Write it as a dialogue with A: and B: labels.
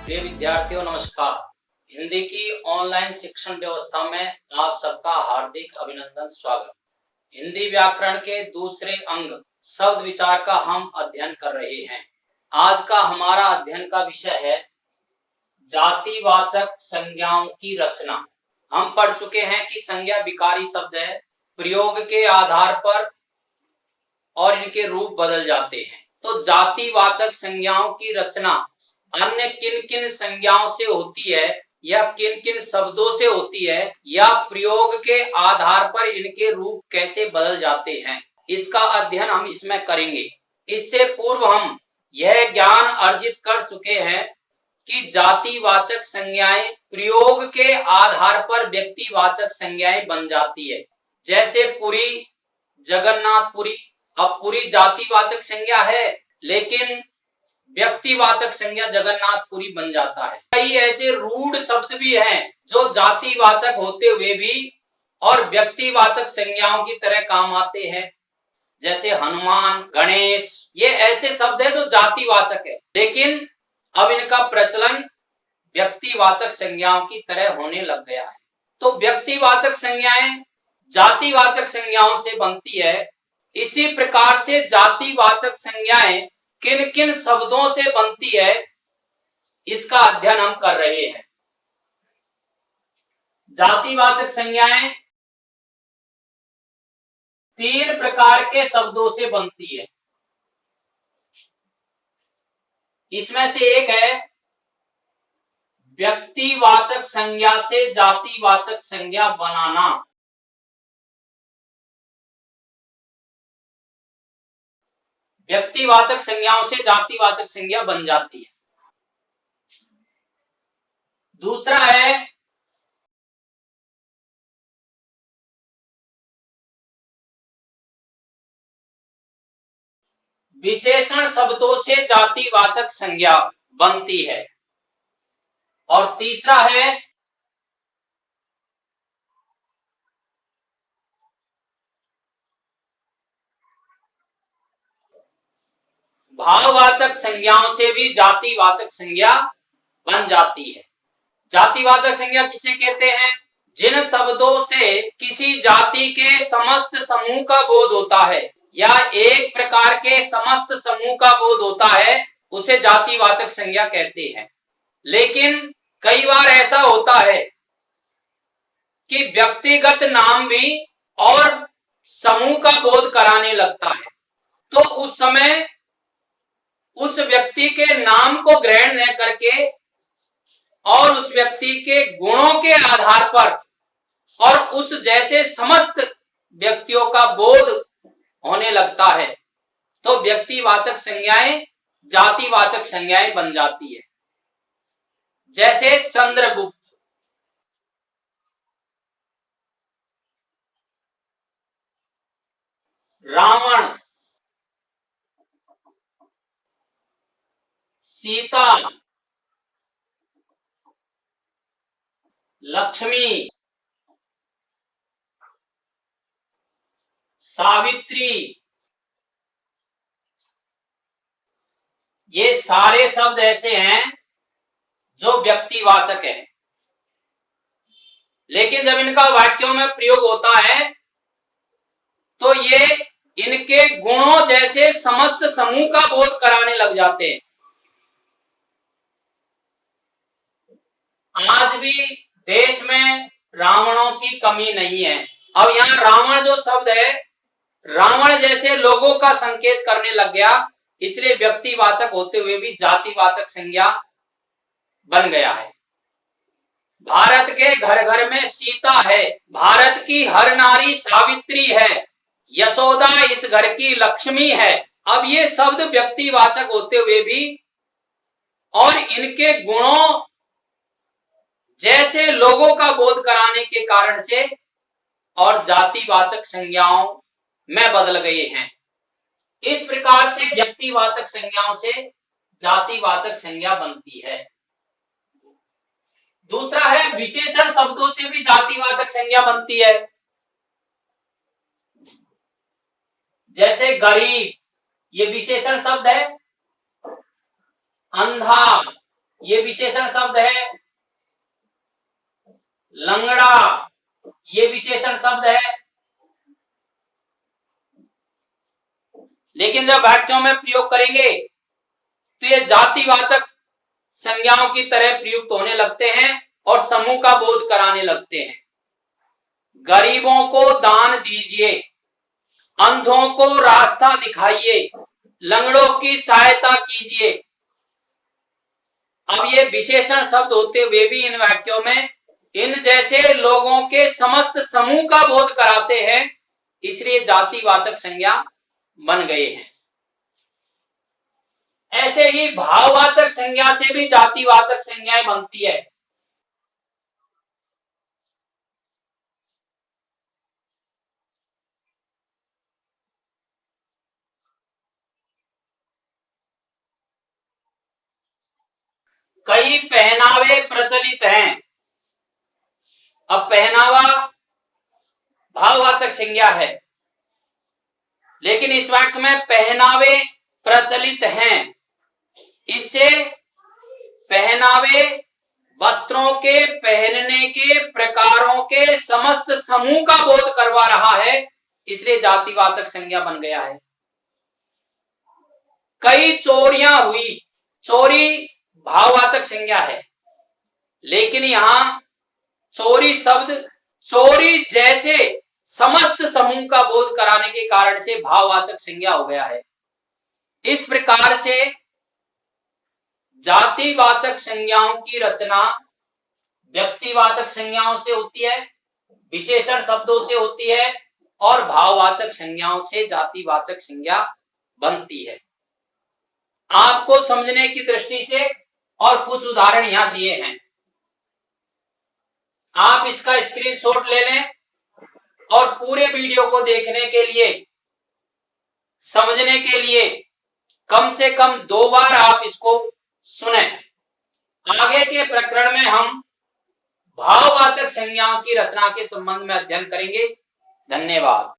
A: प्रिय विद्यार्थियों नमस्कार। हिंदी की ऑनलाइन शिक्षण व्यवस्था में आप सबका हार्दिक अभिनंदन स्वागत। हिंदी व्याकरण के दूसरे अंग शब्द विचार का हम अध्ययन कर रहे हैं। आज का हमारा अध्ययन का विषय है जातिवाचक संज्ञाओं की रचना। हम पढ़ चुके हैं कि संज्ञा विकारी शब्द है, प्रयोग के आधार पर और इनके रूप बदल जाते हैं। तो जातिवाचक संज्ञाओं की रचना अन्य किन किन संज्ञाओं से होती है या किन किन शब्दों से होती है या प्रयोग के आधार पर इनके रूप कैसे बदल जाते हैं, इसका अध्ययन हम इसमें करेंगे। इससे पूर्व हम यह ज्ञान अर्जित कर चुके हैं कि जातिवाचक संज्ञाएं प्रयोग के आधार पर व्यक्तिवाचक संज्ञाएं बन जाती है। जैसे पुरी, जगन्नाथपुरी। अब पुरी जातिवाचक संज्ञा है लेकिन व्यक्तिवाचक संज्ञा जगन्नाथपुरी बन जाता है। कई ऐसे रूढ़ शब्द भी हैं जो जातिवाचक होते हुए भी और व्यक्तिवाचक संज्ञाओं की तरह काम आते हैं। जैसे हनुमान, गणेश, ये ऐसे शब्द है जो जातिवाचक है लेकिन अब इनका प्रचलन व्यक्तिवाचक संज्ञाओं की तरह होने लग गया है। तो व्यक्तिवाचक संज्ञाएं जातिवाचक संज्ञाओं से बनती है। इसी प्रकार से जातिवाचक संज्ञाएं किन किन शब्दों से बनती है इसका अध्ययन हम कर रहे हैं। जातिवाचक संज्ञाएं तीन प्रकार के शब्दों से बनती है। इसमें से एक है व्यक्तिवाचक संज्ञा से जातिवाचक संज्ञा बनाना। व्यक्तिवाचक संज्ञाओं से जातिवाचक संज्ञा बन जाती है। दूसरा है विशेषण शब्दों से जातिवाचक संज्ञा बनती है। और तीसरा है भाववाचक संज्ञाओं से भी जातिवाचक संज्ञा बन जाती है। जातिवाचक संज्ञा किसे कहते हैं? जिन शब्दों से किसी जाति के समस्त समूह का बोध होता है या एक प्रकार के समस्त समूह का बोध होता है उसे जातिवाचक संज्ञा कहते हैं। लेकिन कई बार ऐसा होता है कि व्यक्तिगत नाम भी और समूह का बोध कराने लगता है, तो उस समय उस व्यक्ति के नाम को ग्रहण न करके और उस व्यक्ति के गुणों के आधार पर और उस जैसे समस्त व्यक्तियों का बोध होने लगता है, तो व्यक्तिवाचक संज्ञाएं जातिवाचक संज्ञाएं बन जाती है। जैसे चंद्रगुप्त, रावण, सीता, लक्ष्मी, सावित्री, ये सारे शब्द ऐसे हैं जो व्यक्तिवाचक है। लेकिन जब इनका वाक्यों में प्रयोग होता है तो ये इनके गुणों जैसे समस्त समूह का बोध कराने लग जाते हैं। आज भी देश में रावणों की कमी नहीं है। अब यहाँ रावण जो शब्द है, रावण जैसे लोगों का संकेत करने लग गया, इसलिए व्यक्तिवाचक होते हुए भी जातिवाचक संज्ञा बन गया है। भारत के घर घर में सीता है, भारत की हर नारी सावित्री है, यशोदा इस घर की लक्ष्मी है। अब ये शब्द व्यक्तिवाचक होते हुए भी और इनके गुणों जैसे लोगों का बोध कराने के कारण से और जातिवाचक संज्ञाओं में बदल गए हैं। इस प्रकार से व्यक्तिवाचक संज्ञाओं से जातिवाचक संज्ञा बनती है। दूसरा है विशेषण शब्दों से भी जातिवाचक संज्ञा बनती है। जैसे गरीब, ये विशेषण शब्द है। अंधा, ये विशेषण शब्द है। लंगड़ा, ये विशेषण शब्द है। लेकिन जब वाक्यों में प्रयोग करेंगे तो ये जातिवाचक संज्ञाओं की तरह प्रयुक्त होने लगते हैं और समूह का बोध कराने लगते हैं। गरीबों को दान दीजिए, अंधों को रास्ता दिखाइए, लंगड़ों की सहायता कीजिए। अब ये विशेषण शब्द होते हुए भी इन वाक्यों में इन जैसे लोगों के समस्त समूह का बोध कराते हैं, इसलिए जातिवाचक संज्ञा बन गए हैं। ऐसे ही भाववाचक संज्ञा से भी जातिवाचक संज्ञाएं बनती है। कई पहनावे प्रचलित हैं। अब पहनावा भाववाचक संज्ञा है, लेकिन इस वाक्य में पहनावे प्रचलित हैं। इससे पहनावे वस्त्रों के पहनने के प्रकारों के समस्त समूह का बोध करवा रहा है, इसलिए जातिवाचक संज्ञा बन गया है। कई चोरियां हुई, चोरी भाववाचक संज्ञा है, लेकिन यहां चोरी शब्द चोरी जैसे समस्त समूह का बोध कराने के कारण से भाववाचक संज्ञा हो गया है। इस प्रकार से जातिवाचक संज्ञाओं की रचना व्यक्तिवाचक संज्ञाओं से होती है, विशेषण शब्दों से होती है और भाववाचक संज्ञाओं से जातिवाचक संज्ञा बनती है। आपको समझने की दृष्टि से और कुछ उदाहरण यहां दिए हैं, आप इसका स्क्रीनशॉट ले लें और पूरे वीडियो को देखने के लिए, समझने के लिए कम से कम 2 बार आप इसको सुने। आगे के प्रकरण में हम भाववाचक संज्ञाओं की रचना के संबंध में अध्ययन करेंगे। धन्यवाद।